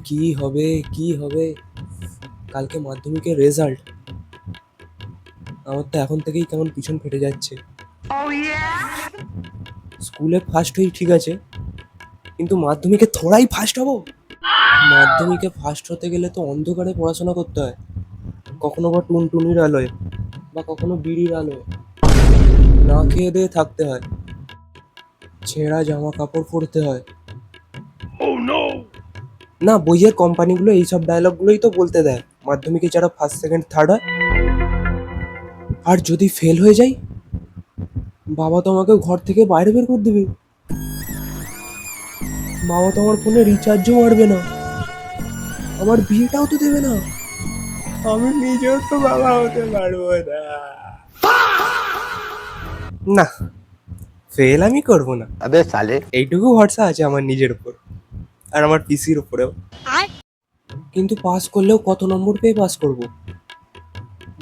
কি হবে কি হবে কালকে মাধ্যমিকের রেজাল্ট। আমার তো এখন থেকেই কেমন পিছন ফেটে যাচ্ছে। স্কুলে ফার্স্ট হই ঠিক আছে, কিন্তু মাধ্যমিকে থোড়াই ফার্স্ট হব? মাধ্যমিকে ফার্স্ট হতে গেলে তো অন্ধকারে পড়াশোনা করতে হয়, কখনো বা টুনটুনির আলোয়, বা কখনো বিড়ির আলোয়, না খেয়ে দিয়ে থাকতে হয়, ছেঁড়া জামা কাপড় পরতে হয়। না, বইয়ের কোম্পানিগুলো এইসব ডায়লগগুলোই তো বলতে দেয় মাধ্যমিকে যারা ফার্স্ট সেকেন্ড থার্ড হয়। আর যদি ফেল হয়ে যাই, বাবা তো আমাকে ঘর থেকে বাইরে বের করে দেবে। বাবা তো আমার ফোনে রিচার্জও মারবে না, আমার বিয়েটাও তো দেবে না, আমি নিজেও তো বাবা হতে পারবো না। না, ফেল আমি করবো না। अबे साले এইটুকু ভরসা আছে আমার নিজের উপর, আর আমার পিসির উপরেও। কিন্তু পাস করলেও কত নম্বর পেয়ে পাস করব?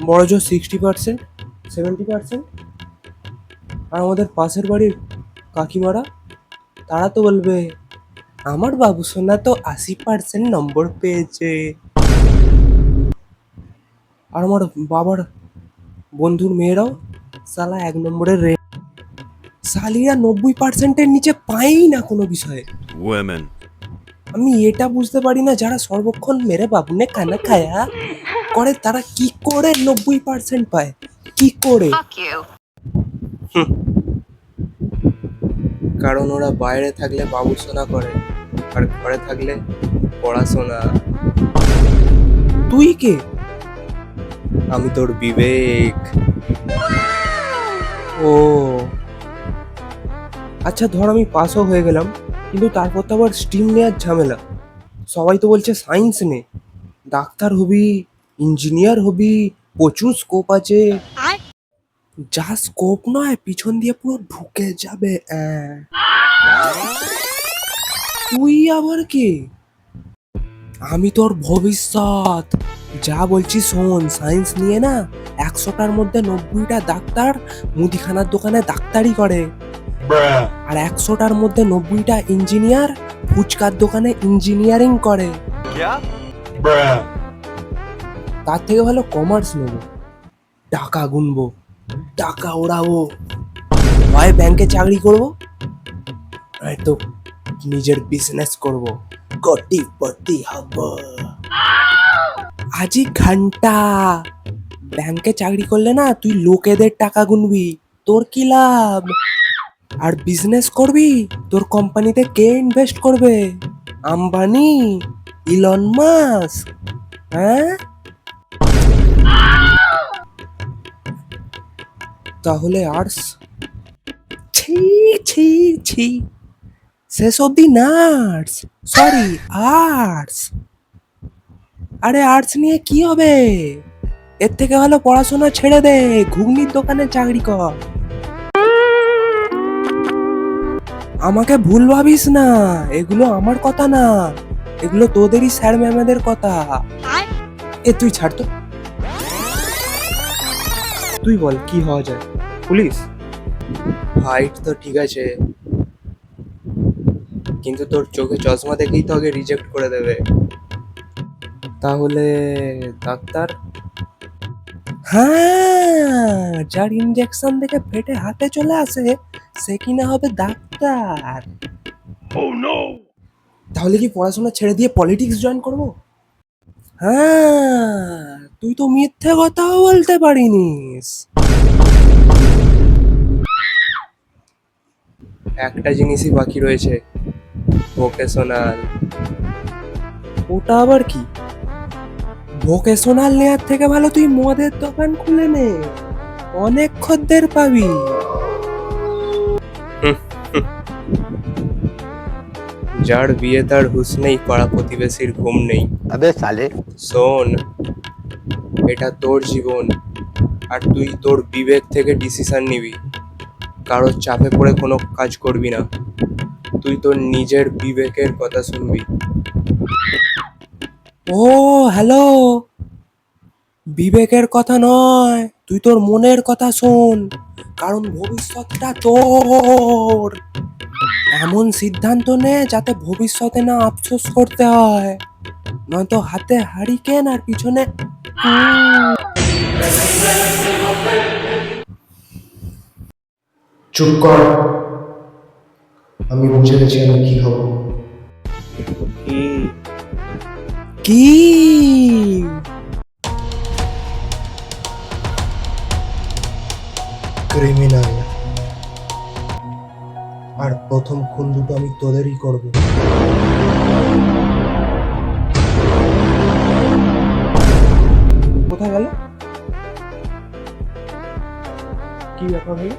বড় জোর 60%, 70%। আর আমাদের পাশের বাড়ির কাকিমারা, তারা তো বলবে আমার বাবু সোনা তো 80% নম্বর পেয়েছে। আর আমার বাবার বন্ধুর মেয়েরাও সালা 1 নম্বরের শালিরা 90%-এর নিচে পায়ই না কোনো বিষয়ে। Women. আমি এটা বুঝতে পারি না, যারা সর্বক্ষণ মেরে বাবুনে খানা খায়া করে তারা কি করে 90% পায়, কি করে? হুম, কারণ ওরা বাইরে থাকলে বাবুসোনা করে, আর ঘরে থাকলে পড়াশোনা। তুই কে? আমি তোর বিবেক। ও আচ্ছা, ধর আমি পাসও হয়ে গেলাম, কিন্তু তারপর তো আবার স্ট্রিম নেওয়ার ঝামেলা। সবাই তো বলছে সায়েন্স নে, ডাক্তার হবি, ইঞ্জিনিয়ার হবি, প্রচুর স্কোপ আছে। যা স্কোপ নয়, পিছন দিয়ে পুরো ঢুকে যাবে। তুই আবার কে? আমি তোর ভবিষ্যৎ। যা বলছি শোন, সায়েন্স নিয়ে না 100টার মধ্যে 90টা ডাক্তার মুদিখানার দোকানে ডাক্তারি করে, আর 100টার মধ্যে 90টা ইঞ্জিনিয়ার ফুচকার দোকানে ইঞ্জিনিয়ারিং করে। তার থেকে ভালো কমার্স নেবো, টাকা গুনবো, টাকা ওড়াবো, হয় ব্যাংকে চাকরি করবো, নয়তো নিজের বিজনেস করবো, কোটিপতি হব। আজই ঘন্টা ব্যাংকে চাকরি করলে না তুই লোকেদের টাকা গুনবি, তোর কি লাভ? আর বিজনেস করবি, তোর কোম্পানিতে কে ইনভেস্ট করবে? আম্বানি, ইলন মাস্ক, হ্যাঁ? তাহলে আর্টস? ছি ছি ছি, শেষ অব্দি নার্স, সরি আর্টস। আরে আর্টস নিয়ে কি হবে? এর থেকে ভালো পড়াশোনা ছেড়ে দে, ঘুগনির দোকানে চাকরি কর। আমাকে ভুল ভাবিস না, এগুলো আমার কথা না, এগুলো তোদেরই স্যার ম্যামেদের কথা। এ তুই ছাড় তো, তুই বল কি হওয়া যায়? পুলিশ? হাইট তো ঠিক আছে, কিন্তু তোর চোখে চশমা দেখেই তো আগে রিজেক্ট করে দেবে। তাহলে ডাক্তার? হ্যাঁ, যার ইনজেকশন দেখে পেটে হাতে চলে আসে সে কিনা হবে ডাক্তার। তাহলে কি পড়াশোনা ছেড়ে দিয়ে পলিটিক্স জয়েন করবো? হ্যাঁ, তুই তো মিথ্যে কথাও বলতে পারিনিস। একটা জিনিসই বাকি রয়েছে, ভোকেশনাল। ওটা আবার কি? ভোকেশনাল নেওয়ার থেকে ভালো তুই মদের দোকান খুলে নে, অনেক খদ্দের পাবি। যার বিয়ে তার হুঁশ নেই, পাড়া প্রতিবেশীর ঘুম নেই। अबे साले শোন, এটা তোর জীবন, আর তুই তোর বিবেক থেকে ডিসিশন নিবি, কারোর চাপে পড়ে কোনো কাজ করবি না, তুই তোর নিজের বিবেকের কথা শুনবি। ও হ্যালো, বিবেকের কথা নয়, তুই তোর মনের কথা শোন, কারণ ভবিষ্যৎটা তোর। এমন সিদ্ধান্ত নে যাতে ভবিষ্যতে না আফসোস করতে হয়, নয়তো হাতে হারিকেন আর পিছনে চুপ কর। আমি বুঝে গেছি আমি কি হব। কি? ক্রিমিনাল। আর প্রথম খুন দুটো আমি তোদেরই করব। কোথায় গেল? কি ব্যাপার ভাই?